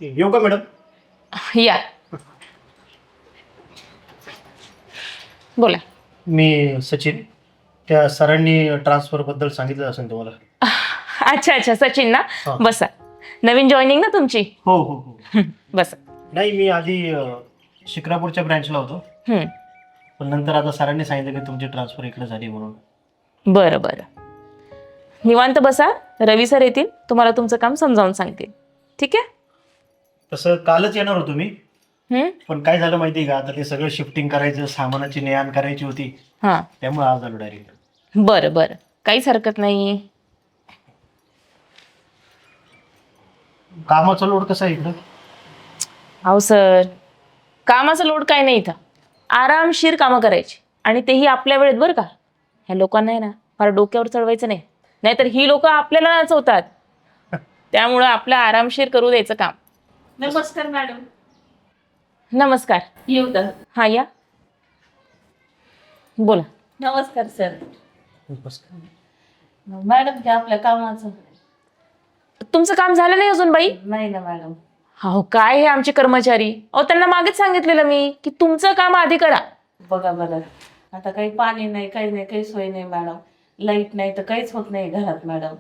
येऊ का मॅडम? या बोला. मी सचिन. त्या सरांनी ट्रान्सफर बद्दल सांगितलं असेल तुम्हाला. अच्छा अच्छा सचिन ना, हा. बसा. नवीन जॉईनिंग ना तुमची? हो हो हो. बसा. नाही, मी आधी शिक्रापूरच्या ब्रँचला होतो, हम्म. पण नंतर आता सरांनी सांगितलं की तुमची ट्रान्सफर इकडे झाली म्हणून. बरं बरं, निवांत बसा. रवी सर येतील, तुम्हाला तुमचं काम समजावून सांगतील. ठीक आहे? तसं कालच येणार होतो मी, हम्म. पण काय झालं माहिती आहे का, आता ते सगळं शिफ्टिंग करायचं, सामानाची ने आण करायची होती, हां. त्यामुळे आज आलो डायरेक्ट. बरं बरं, काहीच हरकत नाही. कामाचा लोड कसा आहे इकडं? अहो सर, कामाचा लोड काय नाही इथं. आरामशीर कामं करायची, आणि तेही आपल्या वेळेत बरं का. ह्या लोकांना आहे ना फार डोक्यावर चढवायचं नाही, नाहीतर ही लोक आपल्याला नाचवतात. त्यामुळं आपलं आरामशीर करू द्यायचं काम. नमस्कार मॅडम. नमस्कार. येऊ का? हा या, बोला. नमस्कार सर. बस. मॅडम ते आपल्या कामाचं तुमचं काम झालं नाही अजून बाई? नाही ना मॅडम. हो काय हे आमचे कर्मचारी, अहो त्यांना मागेच सांगितलेलं मी की तुमचं काम आधी करा. बघा बरं, आता काही पाणी नाही, काही नाही, काही सोय नाही मॅडम. लाईट नाही तर काहीच होत नाही घरात मॅडम.